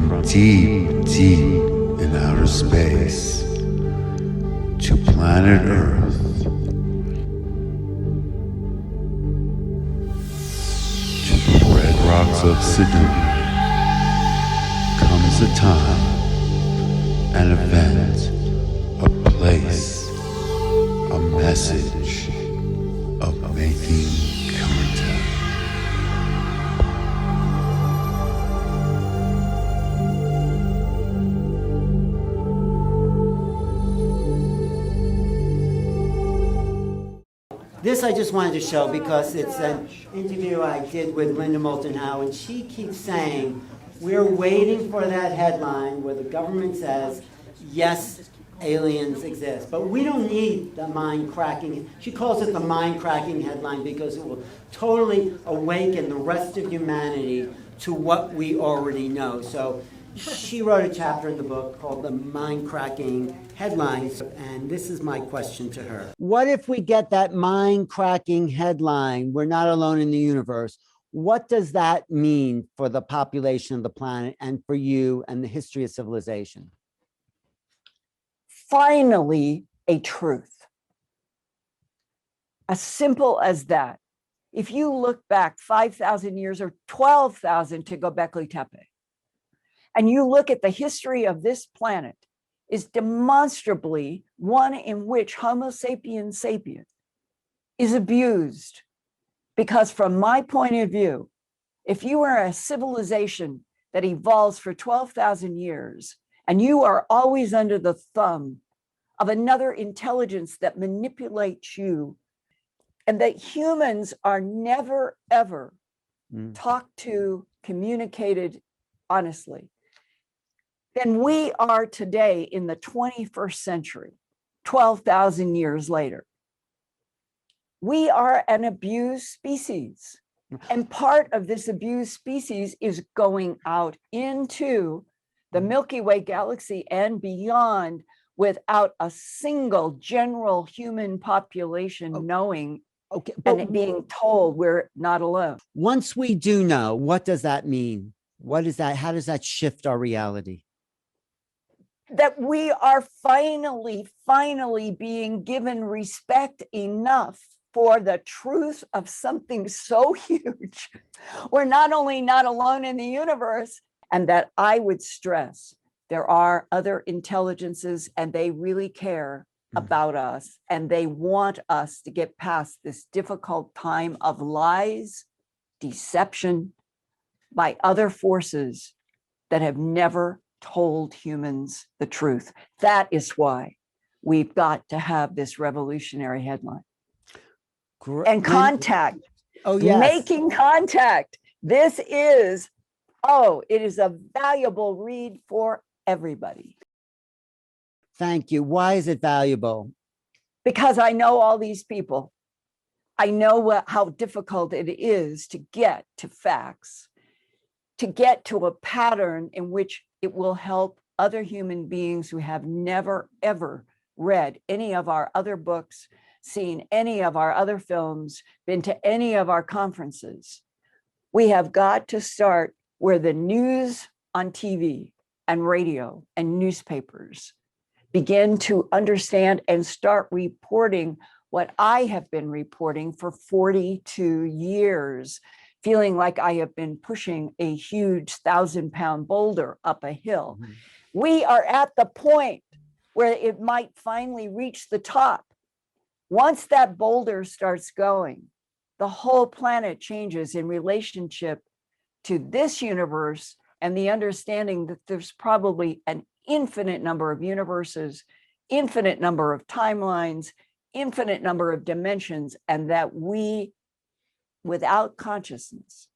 From deep, deep in outer space to planet Earth, to the red rocks of Sidon, comes a time, an event, a place, a message of making contact. This I just wanted to show because it's an interview I did with Linda Moulton Howe, and she keeps saying, we're waiting for that headline where the government says, yes, aliens exist. But we don't need the mind-cracking. She calls it the mind-cracking headline because it will totally awaken the rest of humanity to what we already know. So she wrote a chapter in the book called The Mind-Cracking Headlines, and this is my question to her. What if we get that mind-cracking headline, we're not alone in the universe? What does that mean for the population of the planet and for you and the history of civilization? Finally, a truth. As simple as that. If you look back 5,000 years or 12,000 to Göbekli Tepe, and you look at the history of this planet, is demonstrably one in which Homo sapiens sapiens is abused. Because from my point of view, if you are a civilization that evolves for 12,000 years, and you are always under the thumb of another intelligence that manipulates you, and that humans are never, ever talked to, communicated honestly, then we are today in the 21st century, 12,000 years later. We are an abused species. And part of this abused species is going out into the Milky Way galaxy and beyond without a single general human population knowing and it being told we're not alone. Once we do know, what does that mean? What is that? How does that shift our reality? That we are finally being given respect enough for the truth of something so huge. We're not only not alone in the universe, and that I would stress there are other intelligences and they really care about us and they want us to get past this difficult time of lies, deception by other forces that have never told humans the truth. That is why we've got to have this revolutionary headline. And contact. Oh, yes. Making contact. This is, it is a valuable read for everybody. Thank you. Why is it valuable? Because I know all these people. I know how difficult it is to get to facts, to get to a pattern in which it will help other human beings who have never, ever read any of our other books, seen any of our other films, been to any of our conferences. We have got to start where the news on TV and radio and newspapers begin to understand and start reporting what I have been reporting for 42 years, feeling like I have been pushing a huge 1,000-pound boulder up a hill. Mm-hmm. We are at the point where it might finally reach the top. Once that boulder starts going, the whole planet changes in relationship to this universe and the understanding that there's probably an infinite number of universes, infinite number of timelines, infinite number of dimensions, and that we, without consciousness,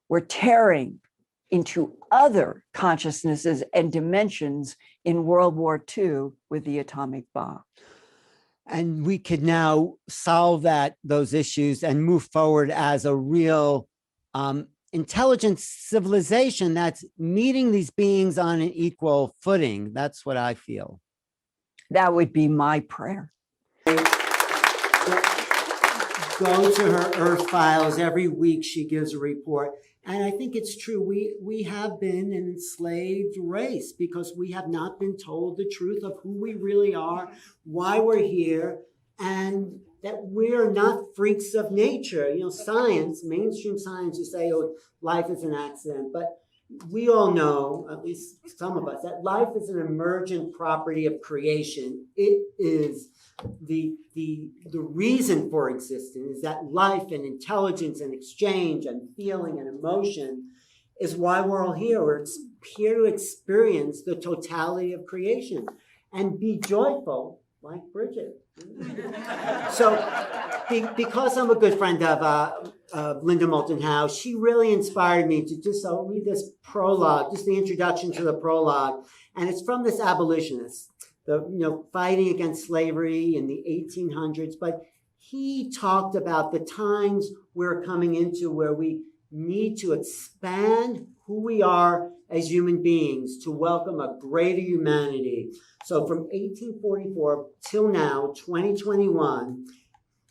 we're tearing into other consciousnesses and dimensions in World War II with the atomic bomb. And we could now solve those issues and move forward as a real intelligent civilization that's meeting these beings on an equal footing. That's what I feel. That would be my prayer. go to her Earth files. Every week she gives a report. And I think it's true. We have been an enslaved race because we have not been told the truth of who we really are, why we're here, and that we're not freaks of nature. You know, science, mainstream science, you say, oh, life is an accident. But we all know, at least some of us, that life is an emergent property of creation. It is the reason for existence, is that life and intelligence and exchange and feeling and emotion is why we're all here. We're here to experience the totality of creation and be joyful like Bridget. So because I'm a good friend of Linda Moulton Howe, she really inspired me to just read this prologue, just the introduction to the prologue. And it's from this abolitionist, fighting against slavery in the 1800s. But he talked about the times we're coming into where we need to expand who we are as human beings to welcome a greater humanity. So from 1844 till now, 2021,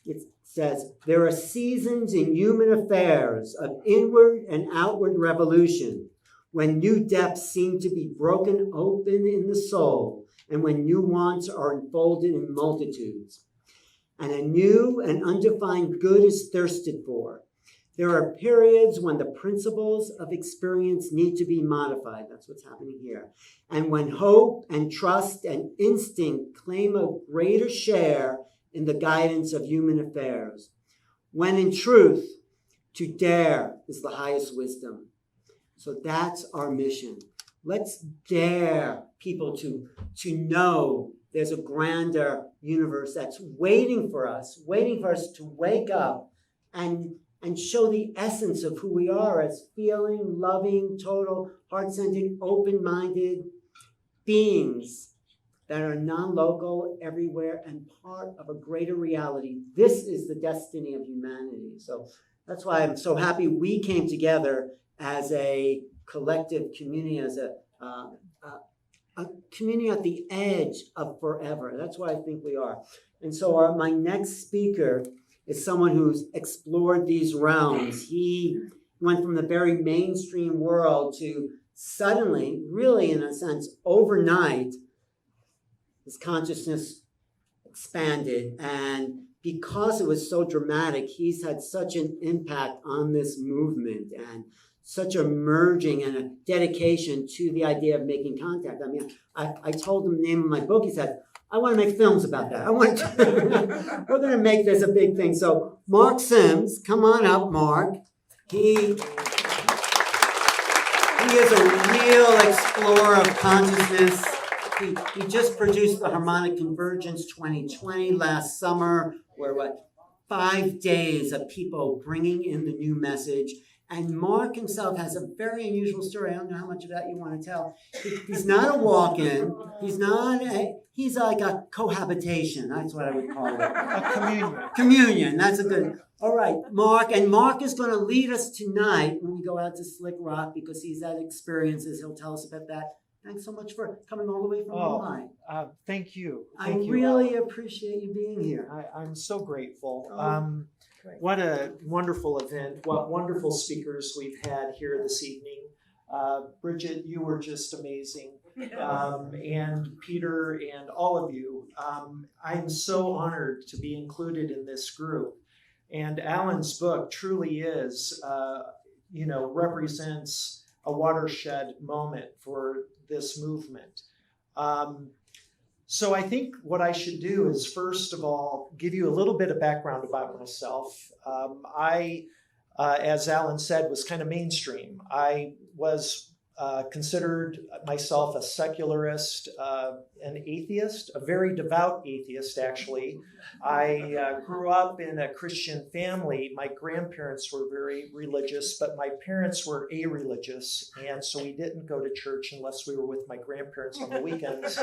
it says, there are seasons in human affairs of inward and outward revolution, when new depths seem to be broken open in the soul, and when new wants are unfolded in multitudes, and a new and undefined good is thirsted for. There are periods when the principles of experience need to be modified. That's what's happening here. And when hope and trust and instinct claim a greater share in the guidance of human affairs. When in truth, to dare is the highest wisdom. So that's our mission. Let's dare people to know there's a grander universe that's waiting for us to wake up and show the essence of who we are as feeling, loving, total, heart-centered, open-minded beings that are non-local everywhere and part of a greater reality. This is the destiny of humanity. So that's why I'm so happy we came together as a collective community, as a community at the edge of forever. That's what I think we are. And so my next speaker is someone who's explored these realms. He went from the very mainstream world to suddenly, really in a sense, overnight, his consciousness expanded. And because it was so dramatic, he's had such an impact on this movement and such a merging and a dedication to the idea of making contact. I mean, I told him the name of my book. He said, I want to make films about that. We're going to make this a big thing. So Mark Sims, come on up, Mark. He is a real explorer of consciousness. He just produced the Harmonic Convergence 2020 last summer, where 5 days of people bringing in the new message. And Mark himself has a very unusual story. I don't know how much of that you want to tell. He's not a walk-in. He's like a cohabitation. That's what I would call it. A communion. Communion. That's a good. All right, Mark. And Mark is going to lead us tonight when we go out to Slick Rock because he's had experiences. He'll tell us about that. Thanks so much for coming all the way from Mumbai. Thank you. I really appreciate you being here. I'm so grateful. Great. What a wonderful event. What wonderful speakers we've had here this evening. Bridget, you were just amazing. And Peter and all of you. I'm so honored to be included in this group. And Alan's book truly is, represents a watershed moment for this movement. So I think what I should do is, first of all, give you a little bit of background about myself. I, as Alan said, was kind of mainstream. I was considered myself a secularist, an atheist, a very devout atheist, actually. I grew up in a Christian family. My grandparents were very religious, but my parents were a-religious, and so we didn't go to church unless we were with my grandparents on the weekends.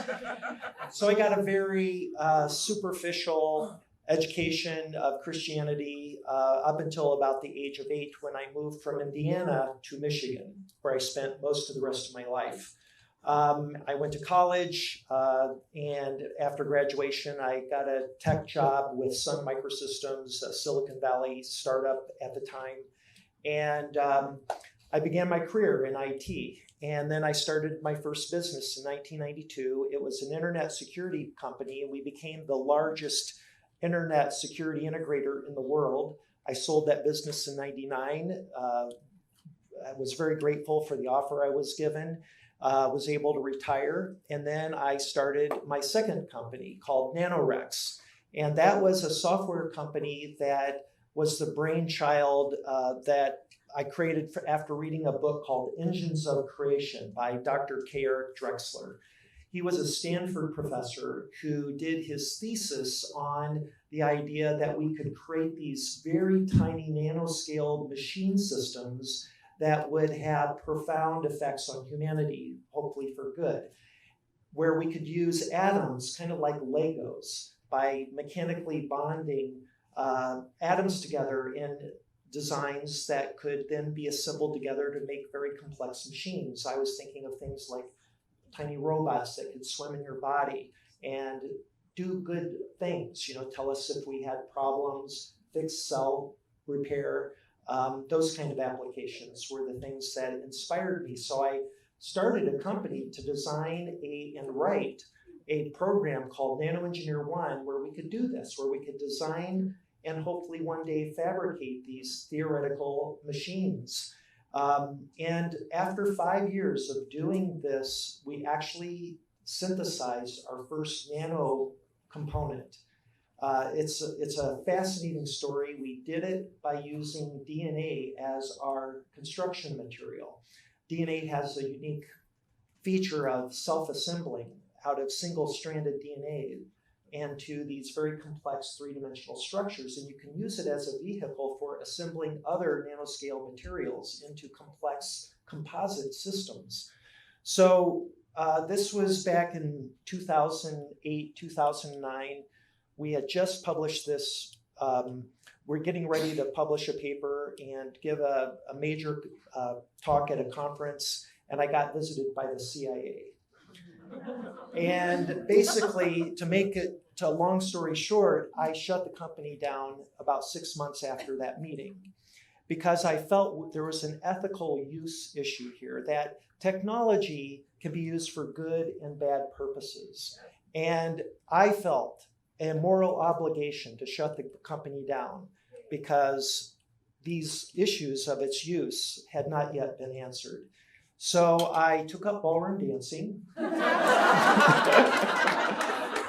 So I got a very superficial education of Christianity up until about the age of 8 when I moved from Indiana to Michigan, where I spent most of the rest of my life. I went to college, and after graduation, I got a tech job with Sun Microsystems, a Silicon Valley startup at the time. And I began my career in IT. And then I started my first business in 1992. It was an internet security company, and we became the largest internet security integrator in the world. I sold that business in 99. I was very grateful for the offer I was given. Was able to retire. And then I started my second company called Nanorex. And that was a software company that was the brainchild that I created after reading a book called Engines of Creation by Dr. K. Eric Drexler. He was a Stanford professor who did his thesis on the idea that we could create these very tiny nanoscale machine systems that would have profound effects on humanity, hopefully for good, where we could use atoms, kind of like Legos, by mechanically bonding atoms together in designs that could then be assembled together to make very complex machines. I was thinking of things like tiny robots that could swim in your body and do good things, tell us if we had problems, fix cell repair. Those kind of applications were the things that inspired me. So I started a company to design and write a program called NanoEngineer One, where we could do this, where we could design and hopefully one day fabricate these theoretical machines. And after 5 years of doing this, we actually synthesized our first nano component. It's a fascinating story. We did it by using DNA as our construction material. DNA has a unique feature of self-assembling out of single-stranded DNA into these very complex three-dimensional structures, and you can use it as a vehicle for assembling other nanoscale materials into complex composite systems. So this was back in 2008, 2009. We had just published this. We're getting ready to publish a paper and give a major talk at a conference, and I got visited by the CIA. And basically, to make it to a long story short, I shut the company down about 6 months after that meeting because I felt there was an ethical use issue here, that technology can be used for good and bad purposes. And I felt a moral obligation to shut the company down because these issues of its use had not yet been answered. So I took up ballroom dancing.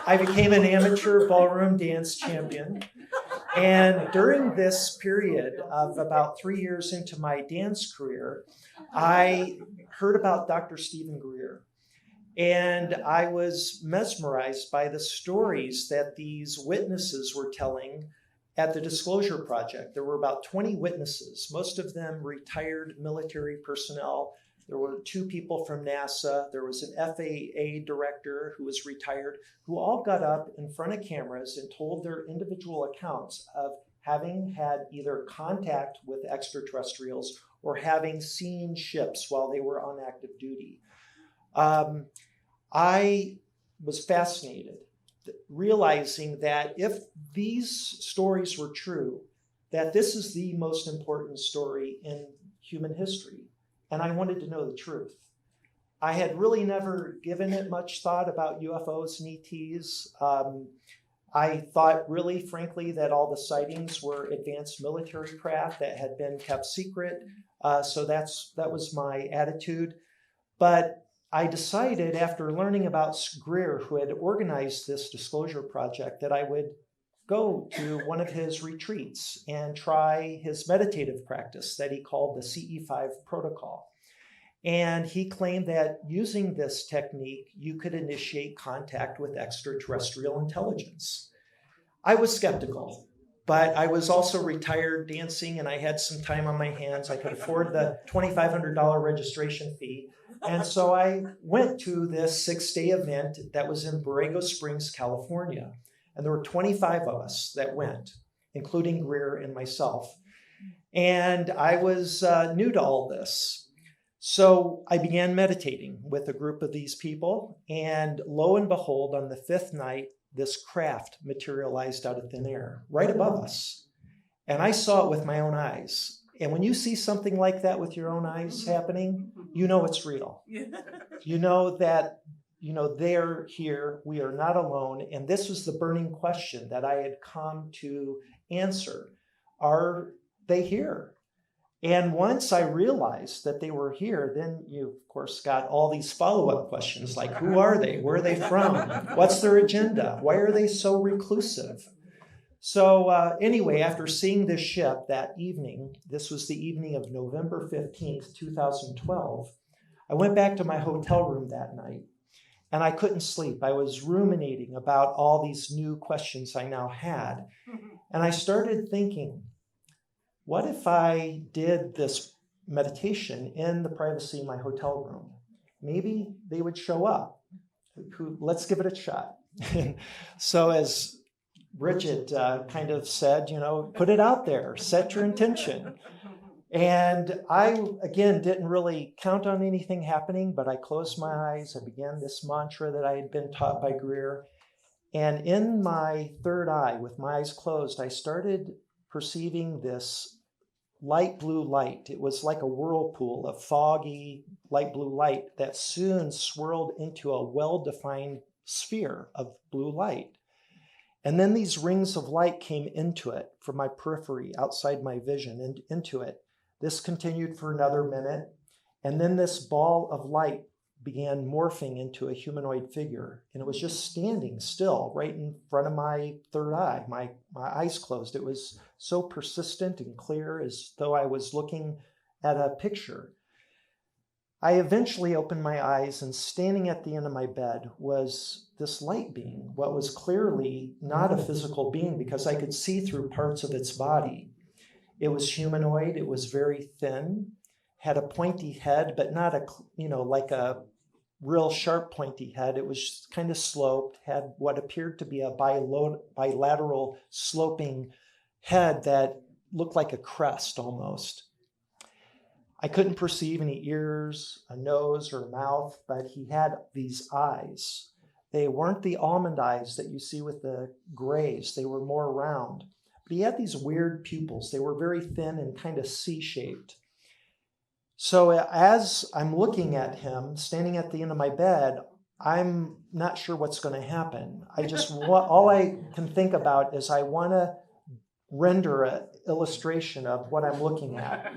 I became an amateur ballroom dance champion. And during this period of about 3 years into my dance career, I heard about Dr. Stephen Greer. And I was mesmerized by the stories that these witnesses were telling at the Disclosure Project. There were about 20 witnesses, most of them retired military personnel. There were 2 people from NASA. There was an FAA director who was retired, who all got up in front of cameras and told their individual accounts of having had either contact with extraterrestrials or having seen ships while they were on active duty. I was fascinated, realizing that if these stories were true, that this is the most important story in human history. And I wanted to know the truth. I had really never given it much thought about UFOs and ETs. I thought really, frankly, that all the sightings were advanced military craft that had been kept secret. So that was my attitude. But I decided after learning about Greer, who had organized this Disclosure Project, that I would go to one of his retreats and try his meditative practice that he called the Ce5 Protocol. And he claimed that using this technique, you could initiate contact with extraterrestrial intelligence. I was skeptical, but I was also retired dancing and I had some time on my hands. I could afford the $2,500 registration fee. And so I went to this 6-day event that was in Borrego Springs, California. And there were 25 of us that went, including Greer and myself. And I was new to all this. So I began meditating with a group of these people, and lo and behold, on the fifth night, this craft materialized out of thin air right above us. And I saw it with my own eyes. And when you see something like that with your own eyes happening, you know it's real. You know that, they're here, we are not alone. And this was the burning question that I had come to answer. Are they here? And once I realized that they were here, then you, of course, got all these follow-up questions like, who are they? Where are they from? What's their agenda? Why are they so reclusive? So anyway, after seeing this ship that evening, this was the evening of November 15th, 2012, I went back to my hotel room that night, and I couldn't sleep. I was ruminating about all these new questions I now had. And I started thinking, what if I did this meditation in the privacy of my hotel room? Maybe they would show up. Let's give it a shot. So as Bridget kind of said, put it out there, set your intention. And I, again, didn't really count on anything happening, but I closed my eyes. I began this mantra that I had been taught by Greer. And in my third eye, with my eyes closed, I started perceiving this light blue light. It was like a whirlpool of foggy light blue light that soon swirled into a well-defined sphere of blue light. And then these rings of light came into it from my periphery, outside my vision, and into it. This continued for another minute. And then this ball of light began morphing into a humanoid figure. And it was just standing still right in front of my third eye, my eyes closed. It was so persistent and clear, as though I was looking at a picture. I eventually opened my eyes, and standing at the end of my bed was this light being, what was clearly not a physical being because I could see through parts of its body. It was humanoid. It was very thin, had a pointy head, but not like a real sharp pointy head. It was kind of sloped, had what appeared to be a bilateral sloping head that looked like a crest almost. I couldn't perceive any ears, a nose, or a mouth, but he had these eyes. They weren't the almond eyes that you see with the grays. They were more round. But he had these weird pupils. They were very thin and kind of C-shaped. So as I'm looking at him, standing at the end of my bed, I'm not sure what's going to happen. All I can think about is I want to render an illustration of what I'm looking at.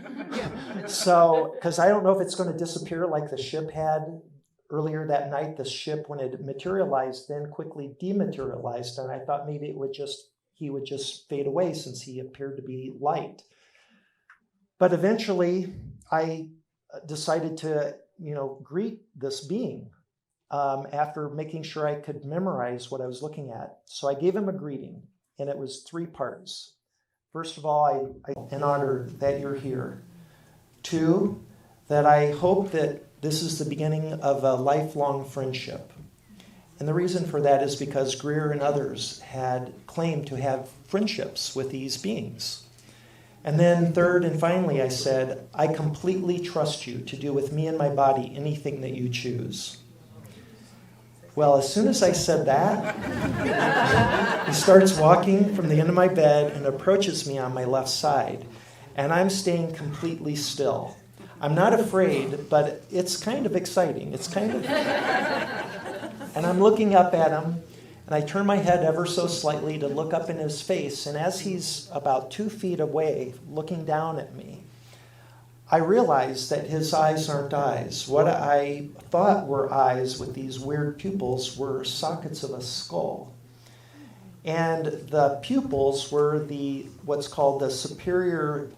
So, because I don't know if it's going to disappear like the ship had earlier that night. The ship, when it materialized, then quickly dematerialized, and I thought maybe he would just fade away since he appeared to be light. But eventually, I decided to, greet this being after making sure I could memorize what I was looking at. So I gave him a greeting, and it was 3 parts. First of all, I'm honored that you're here. 2, that I hope that this is the beginning of a lifelong friendship. And the reason for that is because Greer and others had claimed to have friendships with these beings. And then 3rd and finally, I said, I completely trust you to do with me and my body anything that you choose. Well, as soon as I said that, he starts walking from the end of my bed and approaches me on my left side. And I'm staying completely still. I'm not afraid, but it's kind of exciting. And I'm looking up at him, and I turn my head ever so slightly to look up in his face. And as he's about 2 feet away, looking down at me, I realized that his eyes aren't eyes. What I thought were eyes with these weird pupils were sockets of a skull. And the pupils were what's called the superior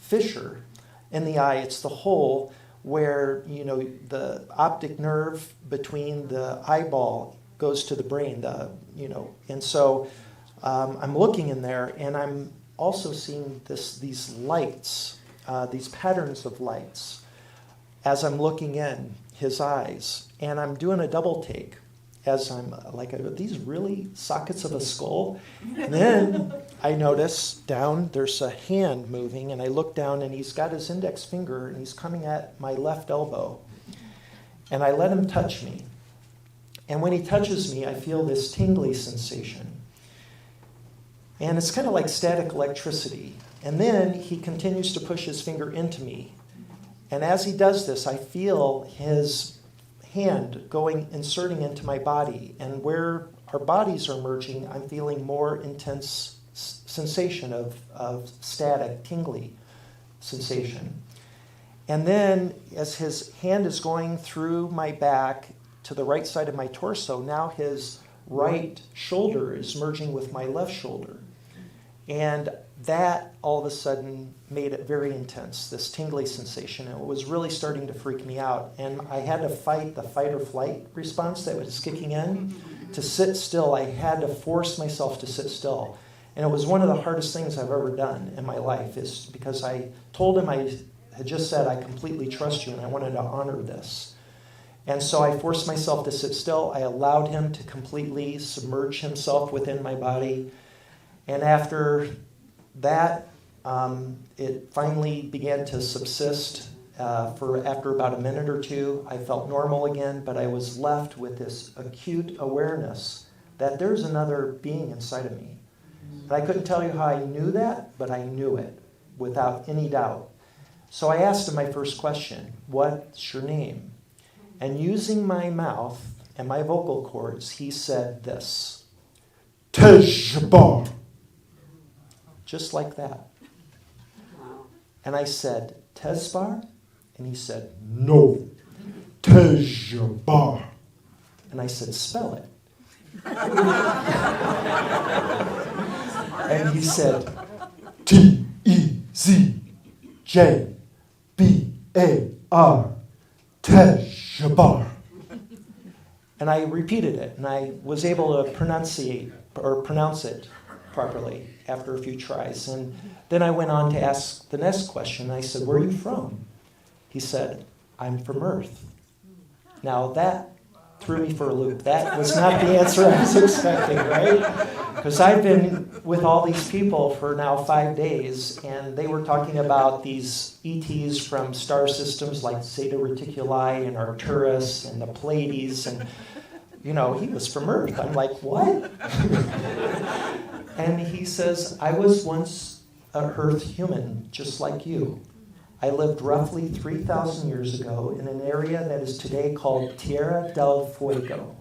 fissure in the eye. It's the hole where, the optic nerve between the eyeball goes to the brain, and so I'm looking in there, and I'm also seeing these lights, these patterns of lights as I'm looking in his eyes, and I'm doing a double take as I'm like, are these really sockets of a skull? And then I notice down, there's a hand moving, and I look down, and he's got his index finger, and he's coming at my left elbow. And I let him touch me. And when he touches me, I feel this tingly sensation. And it's kind of like static electricity. And then he continues to push his finger into me. And as he does this, I feel his hand inserting into my body. And where our bodies are merging, I'm feeling more intense sensation of static, tingly sensation. And then as his hand is going through my back to the right side of my torso, now his right shoulder is merging with my left shoulder. And that all of a sudden made it very intense, this tingly sensation. And it was really starting to freak me out. And I had to fight the fight or flight response that was kicking in. To sit still, I had to force myself to sit still. And it was one of the hardest things I've ever done in my life, is because I told him, I had just said, I completely trust you, and I wanted to honor this. And so I forced myself to sit still. I allowed him to completely submerge himself within my body. And after that, it finally began to subsist. After about a minute or two, I felt normal again, but I was left with this acute awareness that there's another being inside of me. And I couldn't tell you how I knew that, but I knew it without any doubt. So I asked him my first question, what's your name? And using my mouth and my vocal cords, he said this, Tejbar. Just like that. And I said, Tesbar? And he said, no, Tejbar. And I said, spell it. And he said, Tezjar, Tejbar. And I repeated it, and I was able to pronounce it properly after a few tries. And then I went on to ask the next question. I said, where are you from? He said, I'm from Earth. Now that threw me for a loop. That was not the answer I was expecting, right? Because I've been with all these people for now 5 days, and they were talking about these ETs from star systems like Zeta Reticuli and Arcturus and the Pleiades, and he was from Earth. I'm like, what? And he says, I was once an Earth human, just like you. I lived roughly 3,000 years ago in an area that is today called Tierra del Fuego.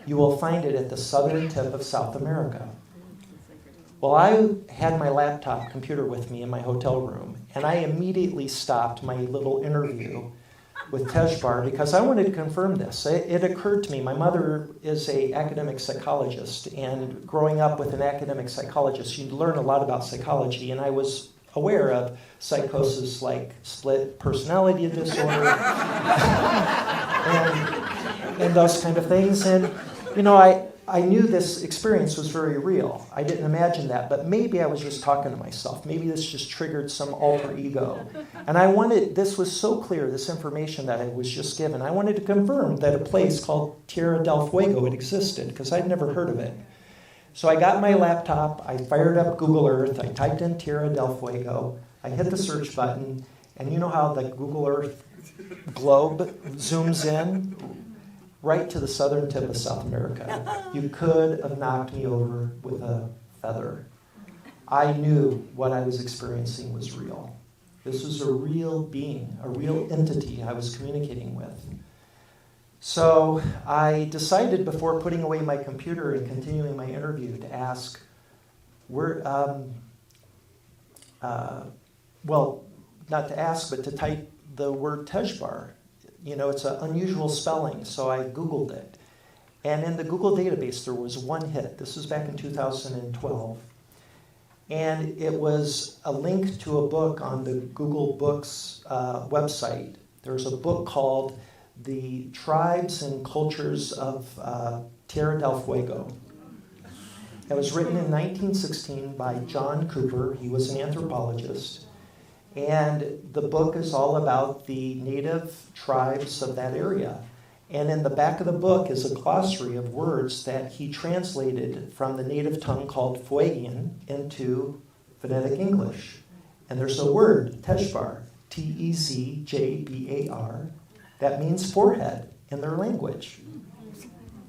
You will find it at the southern tip of South America. Well, I had my laptop computer with me in my hotel room, and I immediately stopped my little interview with Tejbar because I wanted to confirm this. It occurred to me, my mother is an academic psychologist, and growing up with an academic psychologist, you learn a lot about psychology, and I was aware of psychosis like split personality disorder and those kind of things. And, I knew this experience was very real. I didn't imagine that, but maybe I was just talking to myself. Maybe this just triggered some alter ego. And this was so clear, this information that I was just given. I wanted to confirm that a place called Tierra del Fuego had existed, because I'd never heard of it. So I got my laptop, I fired up Google Earth, I typed in Tierra del Fuego, I hit the search button, and you know how the Google Earth globe zooms in? Right to the southern tip of South America. You could have knocked me over with a feather. I knew what I was experiencing was real. This was a real being, a real entity I was communicating with. So I decided before putting away my computer and continuing my interview to ask, not to ask, but to type the word Tejbar. It's an unusual spelling, so I Googled it. And in the Google database, there was one hit. This was back in 2012. And it was a link to a book on the Google Books website. There's a book called The Tribes and Cultures of Tierra del Fuego. It was written in 1916 by John Cooper. He was an anthropologist. And the book is all about the native tribes of that area. And in the back of the book is a glossary of words that he translated from the native tongue called Fuegian into phonetic English. And there's a word, Tezjbar, Tezjbar, that means forehead in their language.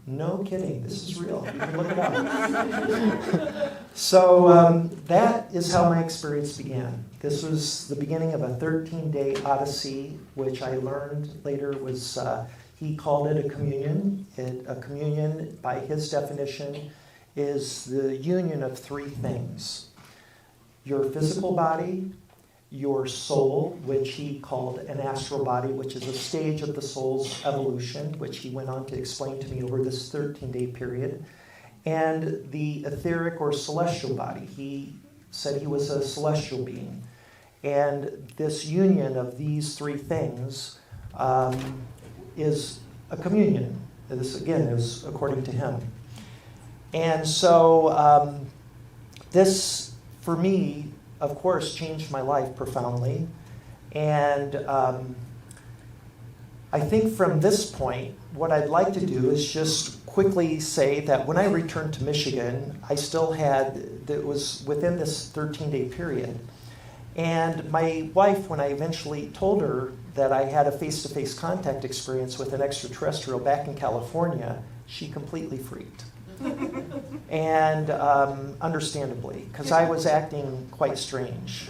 No kidding, this is real. You can look it up. So that is how my experience began. This was the beginning of a 13-day odyssey, which I learned later was, he called it a communion. A communion, by his definition, is the union of three things. Your physical body, your soul, which he called an astral body, which is a stage of the soul's evolution, which he went on to explain to me over this 13-day period, and the etheric or celestial body. He said he was a celestial being. And this union of these three things is a communion. This, again, is according to him. And so this, for me, of course, changed my life profoundly. And I think from this point, what I'd like to do is just quickly say that when I returned to Michigan, I still had, it was within this 13-day period. And my wife, when I eventually told her that I had a face-to-face contact experience with an extraterrestrial back in California, she completely freaked. And understandably, because I was acting quite strange.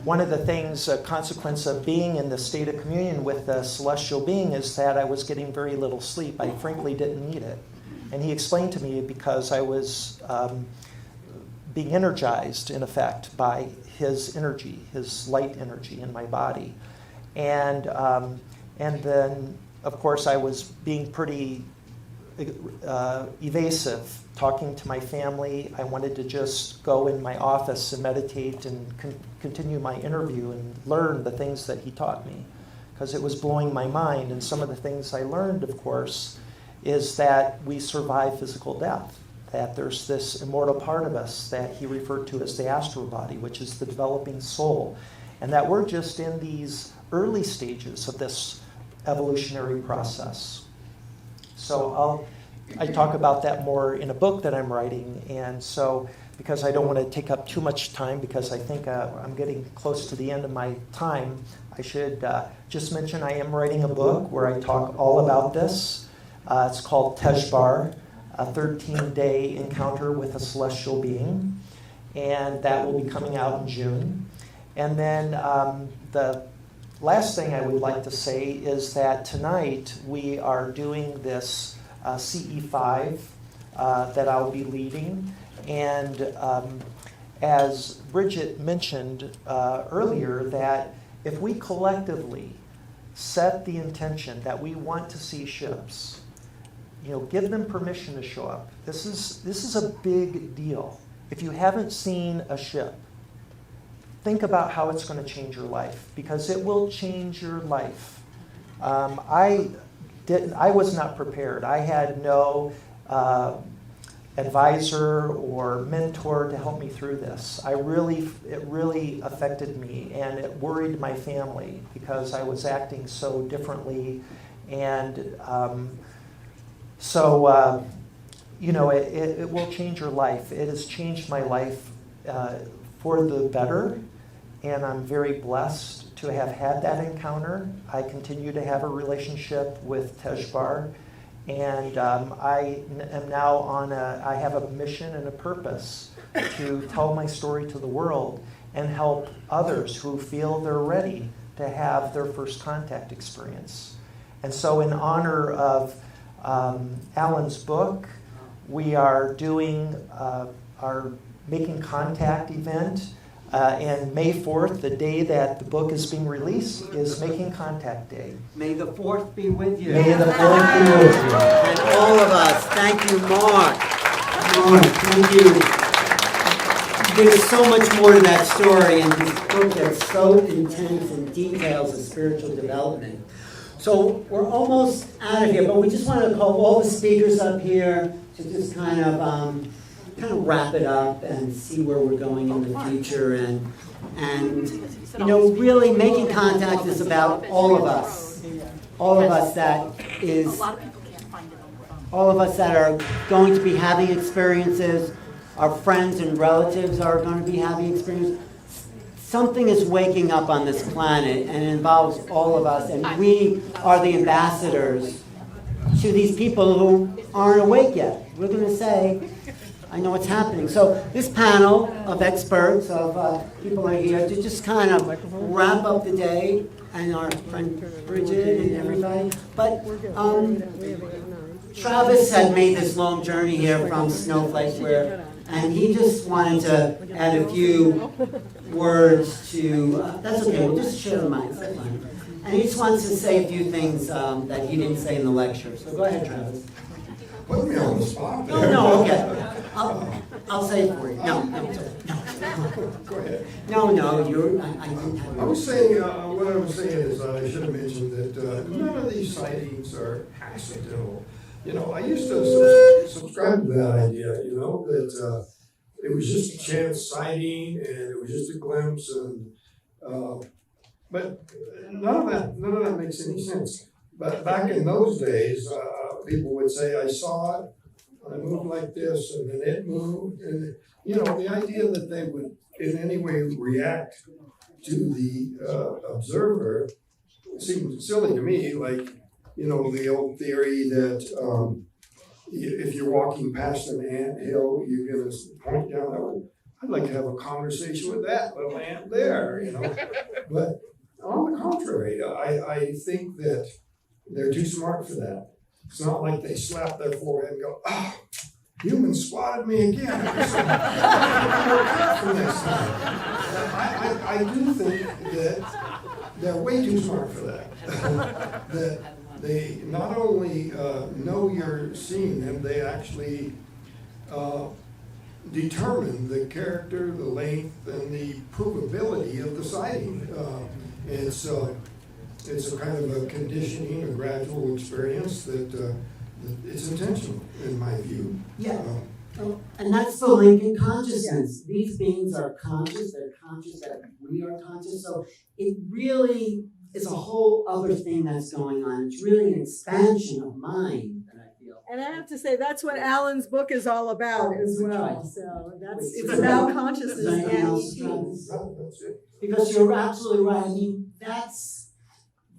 One of the things, a consequence of being in the state of communion with the celestial being is that I was getting very little sleep. I frankly didn't need it. And he explained to me because I was being energized, in effect, by his energy, his light energy in my body. And then, of course, I was being pretty evasive, talking to my family. I wanted to just go in my office and meditate and continue my interview and learn the things that he taught me, because it was blowing my mind. And some of the things I learned, of course, is that we survive physical death, that there's this immortal part of us that he referred to as the astral body, which is the developing soul, and that we're just in these early stages of this evolutionary process. So I talk about that more in a book that I'm writing, and so because I don't want to take up too much time, because I think I'm getting close to the end of my time, I should just mention I am writing a book where I talk all about this. It's called Tezjbar, a 13-day encounter with a celestial being, and that will be coming out in June. And then the last thing I would like to say is that tonight we are doing this CE5 that I'll be leading. And as Bridget mentioned earlier, that if we collectively set the intention that we want to see ships, give them permission to show up. This is a big deal. If you haven't seen a ship, think about how it's going to change your life, because it will change your life. I was not prepared. I had no advisor or mentor to help me through this. It really affected me, and it worried my family because I was acting so differently. And it will change your life. It has changed my life for the better. And I'm very blessed to have had that encounter. I continue to have a relationship with Tezjbar, and I am now I have a mission and a purpose to tell my story to the world and help others who feel they're ready to have their first contact experience. And so in honor of Alan's book, we are doing our Making Contact event. And May 4th, the day that the book is being released, is Making Contact Day. May the 4th be with you. May the 4th be with you. And all of us. Thank you, Mark. Mark, thank you. There's so much more to that story, and this book that's so intense and details the spiritual development. So we're almost out of here, but we just wanted to call all the speakers up here to just kind of wrap it up and see where we're going in the future. And really making contact is about all of us. all of us that is, A lot of people can't find it on their phone. all of us that are going to be having experiences, our friends and relatives are going to be having experiences. Something is waking up on this planet, and it involves all of us, and we are the ambassadors to these people who aren't awake yet. We're going to say, I know what's happening. So this panel of experts, of people are here to just kind of wrap up the day, and our friend Bridget and everybody. But Travis had made this long journey here from Snowflake, and he just wanted to add a few words to, that's okay, we'll just share the mic, that's fine. And he just wants to say a few things that he didn't say in the lecture. So go ahead, Travis. Put me on the spot. No, okay. I'll say it for you. No. Go ahead. No, you're, I didn't have. I was saying, what I was saying is I should have mentioned that none of these sightings are accidental. You know, I used to subscribe to that idea, that it was just a chance sighting and it was just a glimpse, and but none of that makes any sense. But back in those days, people would say, I saw it, and I moved like this, and then it moved, and the idea that they would in any way react to the observer seemed silly to me, like, the old theory that if you're walking past an anthill, you're going to point down that way. I'd like to have a conversation with that little ant there, But on the contrary, I think that they're too smart for that. It's not like they slap their forehead and go, "Ah, human spotted me again." I do think that they're way too smart for that. That they not only know you're seeing them, they actually determine the character, the length, and the provability of the sighting. It's a kind of a conditioning, a gradual experience that it's intentional, in my view. Yeah. And that's the link in consciousness. These beings are conscious, they're conscious that we are conscious. So it really is a whole other thing that's going on. It's really an expansion of mind that I feel. And I have to say, that's what Alan's book is all about as well. Right. So it's about consciousness and ETs. Because you're absolutely right. I mean,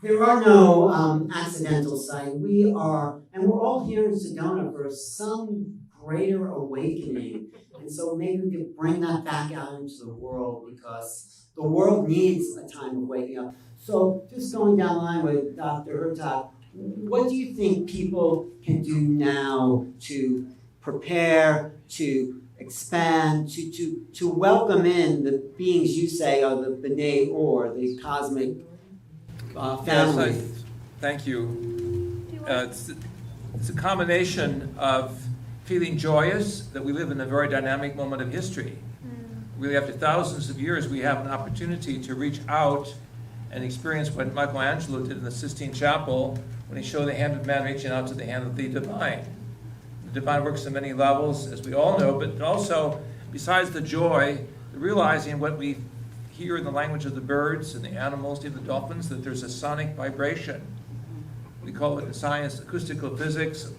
there are no accidental sight. We're all here in Sedona for some greater awakening. And so maybe we could bring that back out into the world, because the world needs a time of waking up. So just going down the line with Dr. Hurtak, what do you think people can do now to prepare, to expand, to welcome in the beings you say are the B'nai Or, the cosmic family? Yes, thank you. It's a combination of feeling joyous that we live in a very dynamic moment of history. Really, after thousands of years, we have an opportunity to reach out and experience what Michelangelo did in the Sistine Chapel when he showed the hand of man reaching out to the hand of the divine. The divine works on many levels, as we all know, but also, besides the joy, realizing what we hear in the language of the birds and the animals, even the dolphins, that there's a sonic vibration. We call it in science acoustical physics.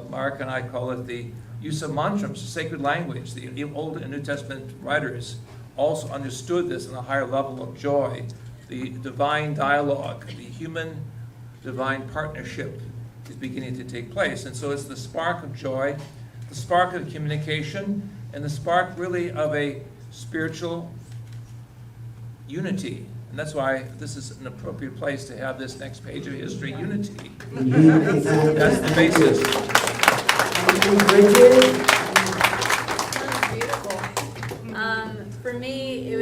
Mark and I call it the use of mantras, sacred language. The Old and New Testament writers also understood this on a higher level of joy. The divine dialogue, the human-divine partnership is beginning to take place. And so it's the spark of joy, the spark of communication, and the spark really of a spiritual unity. And that's why this is an appropriate place to have this next page of history, unity. That's the basis. Bridget? For me, it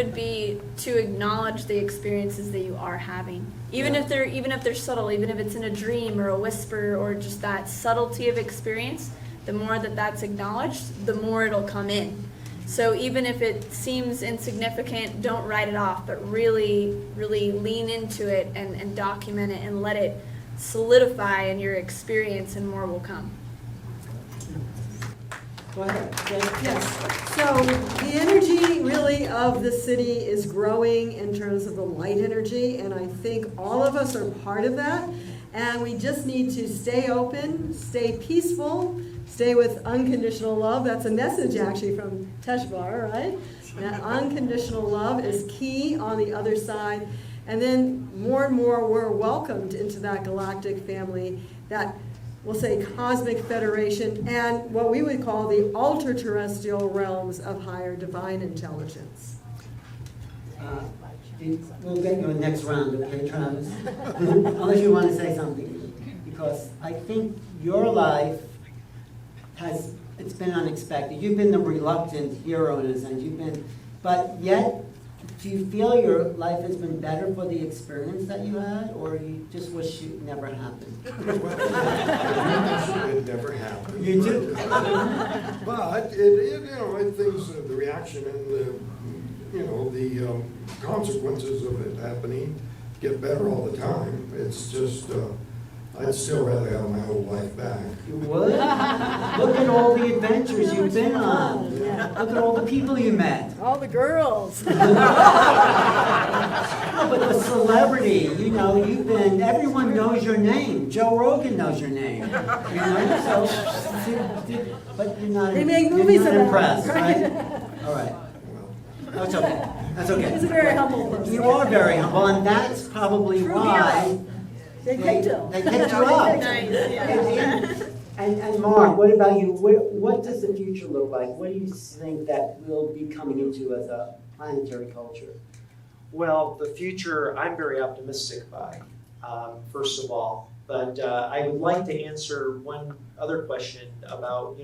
would be to acknowledge the experiences that you are having, even if they're subtle, even if it's in a dream or a whisper or just that subtlety of experience. The more that's acknowledged, the more it'll come in. So even if it seems insignificant, don't write it off, but really, really lean into it and document it and let it solidify in your experience, and more will come. Go ahead. Yes. So the energy really of the city is growing in terms of the light energy, and I think all of us are part of that. And we just need to stay open, stay peaceful, stay with unconditional love. That's a message actually from Teshvar, right? That unconditional love is key on the other side. And then more and more we're welcomed into that galactic family, that we'll say cosmic federation, and what we would call the ultra-terrestrial realms of higher divine intelligence. We'll get you a next round, okay, Travis? Unless you want to say something, because I think your life it's been unexpected. You've been the reluctant hero in a sense. But yet, do you feel your life has been better for the experience that you had, or you just wish it never happened? It never happened. You do? But it things, the reaction and the consequences of it happening get better all the time. It's just, I'd still rather have my whole life back. You would? Look at all the adventures you've been on. Yeah. Look at all the people you met. All the girls. No, but the celebrity, you've been, everyone knows your name. Joe Rogan knows your name. But you're not, They make you're movies not about it, impressed, right? right? All right. That's okay. That's okay. He's a very humble person. You are very humble, and that's probably True why hero. They picked him. they picked you up. Nice, yeah. And Mark, what about you? What does the future look like? What do you think that we'll be coming into as a planetary culture? Well, the future I'm very optimistic by, first of all. But I would like to answer one other question about,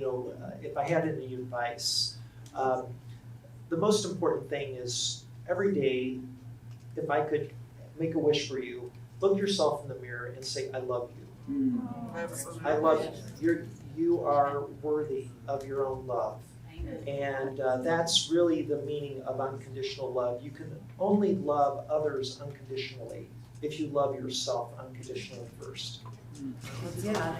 if I had any advice. The most important thing is every day, if I could make a wish for you, look yourself in the mirror and say, I love you. I love you. You are worthy of your own love. And that's really the meaning of unconditional love. You can only love others unconditionally if you love yourself unconditionally first. Yeah.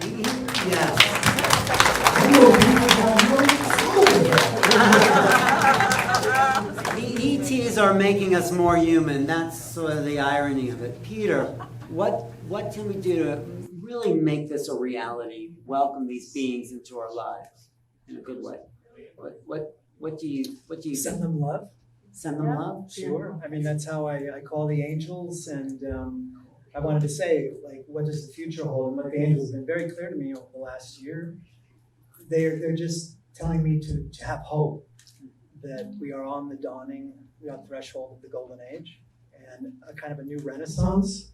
The ETs are making us more human. That's sort of the irony of it. Peter, what can we do to really make this a reality? Welcome these beings into our lives in a good way. What do you Send them love. send them love? Sure. I mean, that's how I call the angels. And I wanted to say, what does the future hold? And what the angels have been very clear to me over the last year. They're just telling me to have hope, that we are on the threshold of the golden age and a kind of a new renaissance.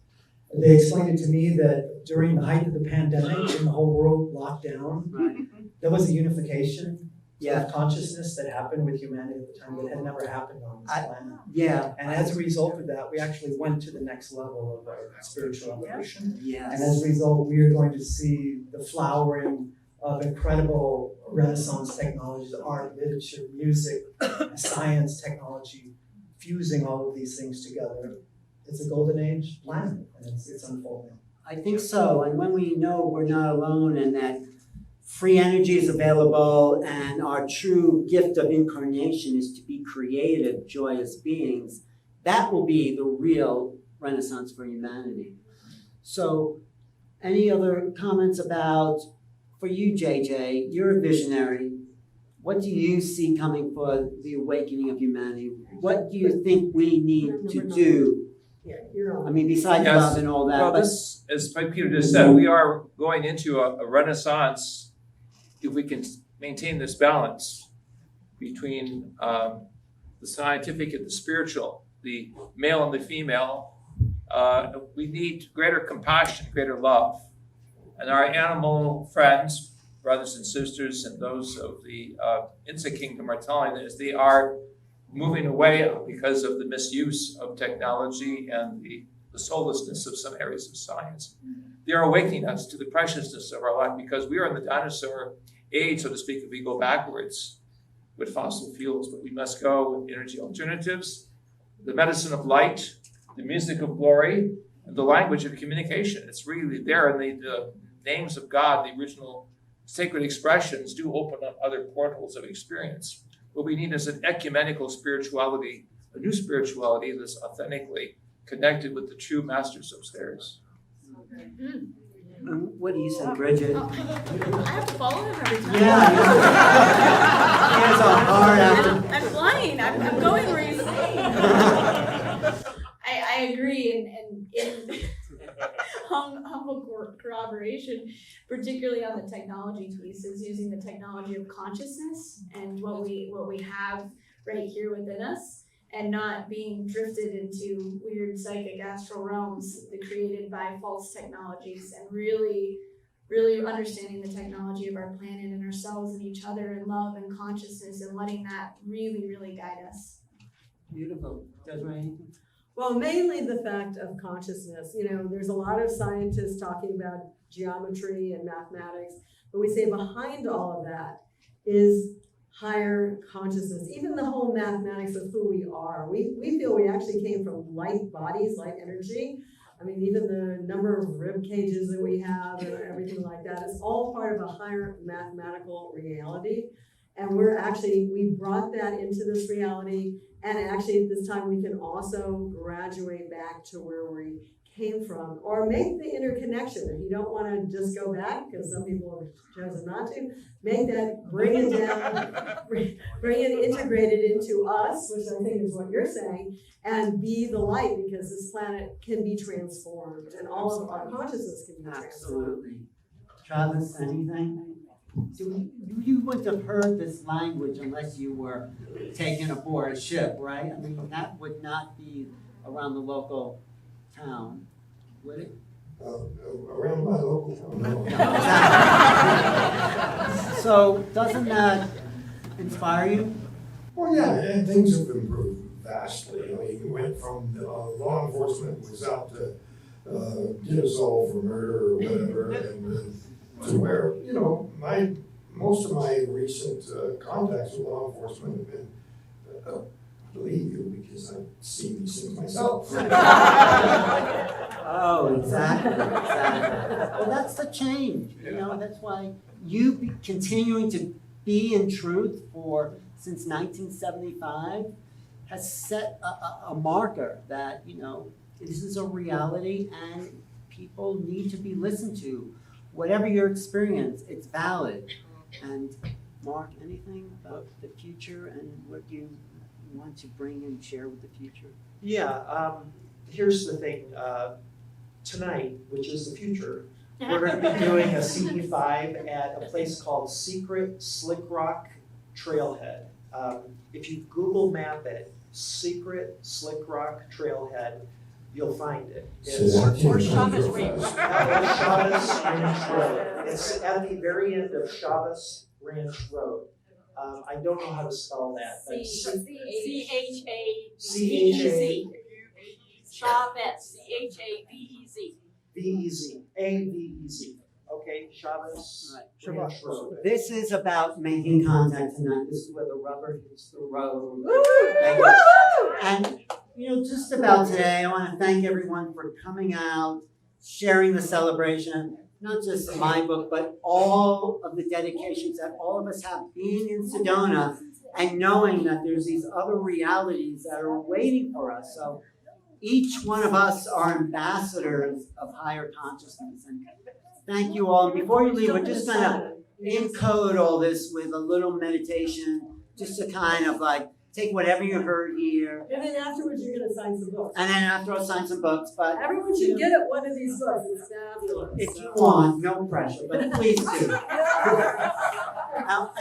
They explained it to me that during the height of the pandemic, when the whole world locked down, there was a unification of consciousness that happened with humanity at the time that had never happened on this planet. Yeah. And as a result of that, we actually went to the next level of our spiritual evolution. Yes. And as a result, we are going to see the flowering of incredible Renaissance technologies, art, literature, music, science, technology, fusing all of these things together. It's a golden age planet, and it's unfolding. I think so. And when we know we're not alone and that free energy is available and our true gift of incarnation is to be creative, joyous beings, that will be the real renaissance for humanity. So, any other comments about, for you, JJ, you're a visionary. What do you see coming for the awakening of humanity? What do you think we need to do? I mean, besides love and all that. Well, this, as Peter just said, we are going into a renaissance if we can maintain this balance between the scientific and the spiritual, the male and the female. We need greater compassion, greater love. And our animal friends, brothers and sisters, and those of the insect kingdom are telling us they are moving away because of the misuse of technology and the soullessness of some areas of science. They are awakening us to the preciousness of our life because we are in the dinosaur age, so to speak, if we go backwards with fossil fuels, but we must go with energy alternatives, the medicine of light, the music of glory, and the language of communication. It's really there, and the names of God, the original sacred expressions, do open up other portals of experience. What we need is an ecumenical spirituality a new spirituality that's authentically connected with the true masters upstairs. What do you say, Bridget? I have to follow him every time. Yeah. He has a hard after. I'm flying. I'm going where he's saying. I agree, and in humble corroboration, particularly on the technology piece, is using the technology of consciousness and what we have right here within us, and not being drifted into weird psychic astral realms created by false technologies, and really understanding the technology of our planet and ourselves and each other, and love and consciousness, and letting that really guide us. Beautiful. Desiree? Well, mainly the fact of consciousness. You know, there's a lot of scientists talking about geometry and mathematics, but we say behind all of that is higher consciousness. Even the whole mathematics of who we are. We feel we actually came from light bodies, light energy. I mean, even the number of rib cages that we have and everything like that is all part of a higher mathematical reality. And we brought that into this reality. And actually at this time we can also graduate back to where we came from, or make the interconnection. If you don't want to just go back, because some people have chosen not to, make that, bring it down, bring it integrated into us, which I think is what you're saying, and be the light, because this planet can be transformed, and all of our consciousness can be transformed. Absolutely. Travis, anything? You wouldn't have heard this language unless you were taken aboard a ship, right? I mean, that would not be around the local town, would it? Around my local town, no. So doesn't that inspire you? Well, yeah, and things have improved vastly. You know, you went from law enforcement was out to get us all for murder or whatever, and to where, you know, most of my recent contacts with law enforcement have been, believe you, because I see these things myself. Oh, exactly. Well, that's the change. You know, that's why you continuing to be in truth since 1975 has set a marker that, you know, this is a reality and people need to be listened to. Whatever your experience, it's valid. And Mark, anything about the future and what you want to bring and share with the future? Yeah, here's the thing. Tonight, which is the future, we're going to be doing a Ce5 at a place called Secret Slick Rock Trailhead. If you Google map it, Secret Slick Rock Trailhead, you'll find it. It's Or Chavez Range. Chavez Ranch Road. It's at the very end of Chavez Ranch Road. I don't know how to spell that. But C-H-A-V-E-Z. Chavez, C-H-A-V-E-Z. V-E-Z, A-V-E-Z. Okay, Chavez Ranch Road. This is about making contact tonight. This is where the rubber hits the road. And, you know, just about today, I want to thank everyone for coming out, sharing the celebration, not just my book, but all of the dedications that all of us have being in Sedona and knowing that there's these other realities that are waiting for us. So each one of us are ambassadors of higher consciousness. And thank you all. And before you leave, we're just going to encode all this with a little meditation, just to kind of like take whatever you heard here. And then afterwards, you're going to sign some books. And then after I'll sign some books. But Everyone should get it one of these books. It's fabulous. if you want, no pressure, but please do. I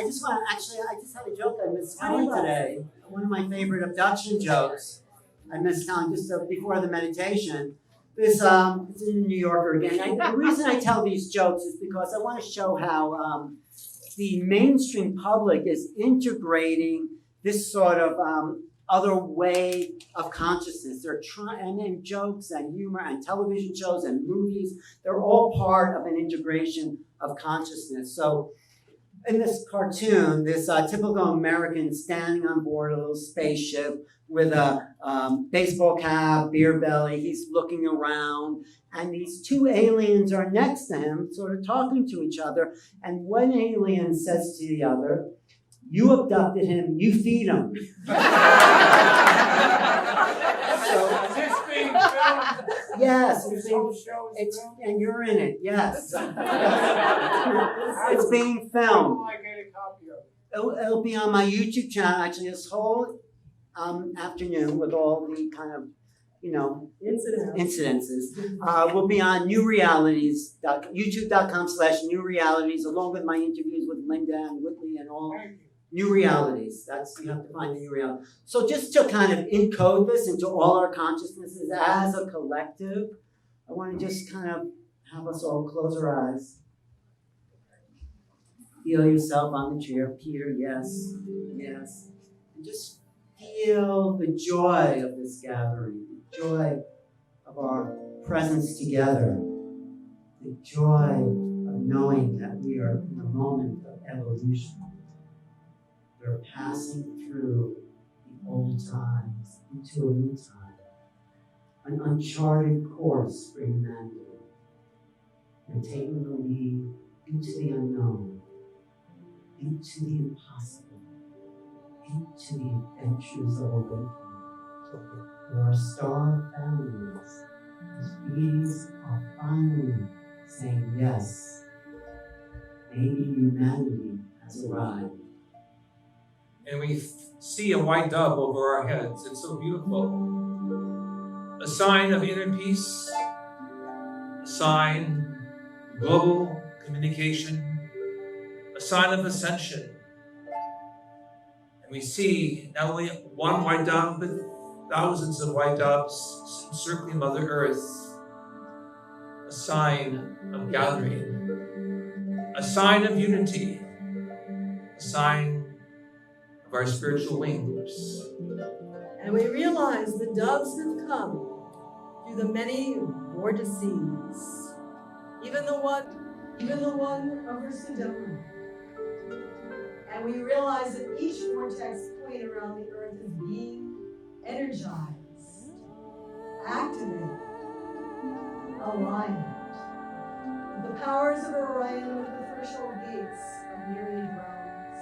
just had a joke I missed telling today. One of my favorite abduction jokes. I missed telling just before the meditation. This it's in the New Yorker again. The reason I tell these jokes is because I want to show how the mainstream public is integrating this sort of other way of consciousness. They're trying, and jokes and humor and television shows and movies, they're all part of an integration of consciousness. So in this cartoon, this typical American standing on board a little spaceship with a baseball cap, beer belly, he's looking around, and these two aliens are next to him, sort of talking to each other, and one alien says to the other, "You abducted him, you feed him." Yes, it's and you're in it. Yes, it's being filmed. It'll be on my YouTube channel actually this whole afternoon with all the kind of incidences. Will be on New Realities, youtube.com/New Realities, along with my interviews with Linda and Whitley and all. New Realities. That's, you have to find the new reality. So just to kind of encode this into all our consciousnesses as a collective, I want to just kind of have us all close our eyes. Feel yourself on the chair, Peter. Yes, yes. And just feel the joy of this gathering, the joy of our presence together, the joy of knowing that we are in a moment of evolution. We're passing through the old times into a new time, an uncharted course for humanity. We're taking the lead into the unknown, into the impossible, into the adventures of awakening, where our star families, whose beings are finally saying yes, maybe humanity has arrived. And we see a white dove over our heads. It's so beautiful. A sign of inner peace, a sign of global communication, a sign of ascension. And we see not only one white dove, but thousands of white doves encircling Mother Earth. A sign of gathering, a sign of unity, a sign of our spiritual wings. And we realize the doves have come through the many vortices, even the one over Sedona. And we realize that each vortex point around the earth is being energized, activated, aligned. The powers of Orion with the threshold gates of myriad realms,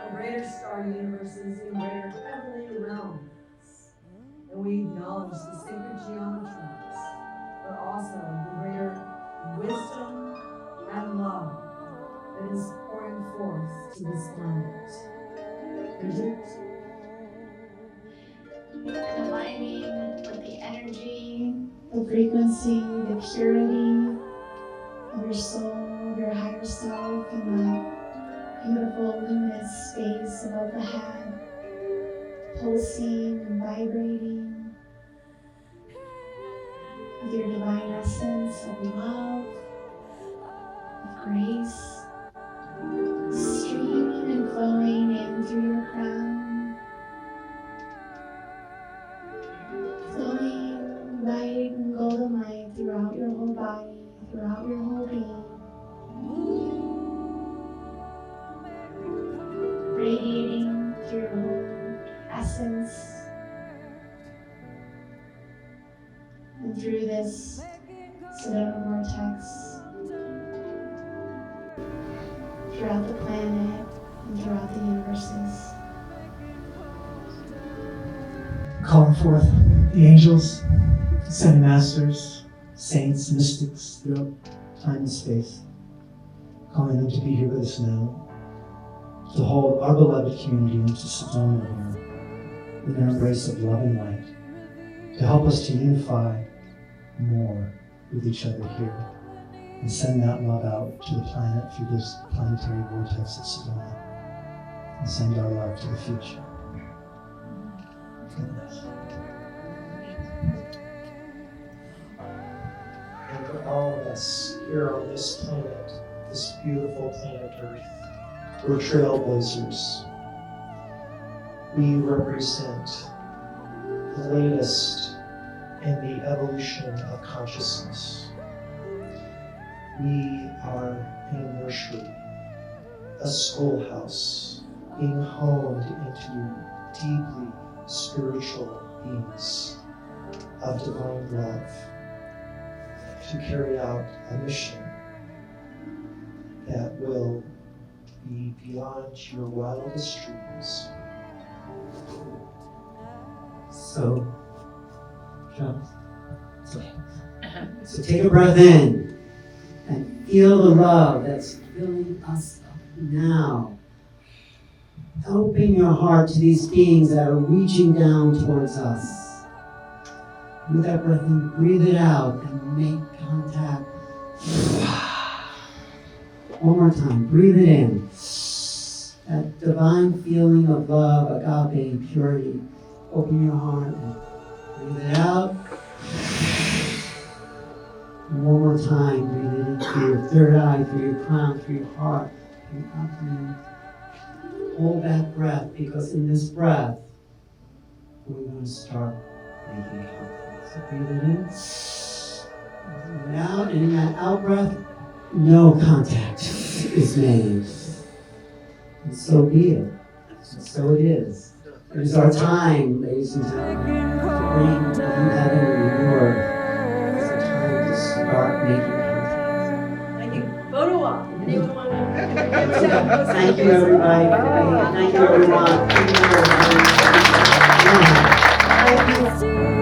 of greater star universes in greater heavenly realms. And we acknowledge the sacred geometries, but also the greater wisdom and love that is pouring forth to this planet. Bridget? Aligning with the energy, the frequency, the purity of your soul, your higher self, and that beautiful luminous space above the head, pulsing and vibrating with your divine essence of love, of grace, streaming and flowing in through your crown, flowing white and golden light throughout your whole body, throughout your whole being, radiating through your whole essence and through this Sedona vortex, throughout the planet and throughout the universes. Calling forth the angels, ascended masters, saints, mystics throughout time and space, calling them to be here with us now, to hold our beloved community into Sedona here, with an embrace of love and light, to help us to unify more with each other here, and send that love out to the planet through this planetary vortex of Sedona, and send our love to the future. Goodness. And for all of us here on this planet, this beautiful planet Earth, we're trailblazers. We represent the latest in the evolution of consciousness. We are in a nursery, a schoolhouse, being honed into deeply spiritual beings of divine love to carry out a mission that will be beyond your wildest dreams. So, John. So take a breath in and feel the love that's filling us up now. Open your heart to these beings that are reaching down towards us. With that breath in, breathe it out and make contact. One more time, breathe it in. That divine feeling of love, agape, and purity. Open your heart and breathe it out. And one more time, breathe it in through your third eye, through your crown, through your heart, through your abdomen. Hold that breath, because in this breath, we're going to start making contact. So breathe it in, breathe it out, and in that out breath, no contact is made. And so be it. And so it is. It is our time, ladies and gentlemen, to bring from heaven reward. It's our time to start making contact. Thank you. Photo op. Anyone want to? Thank you, everybody. Thank you, everyone. Thank you, everyone.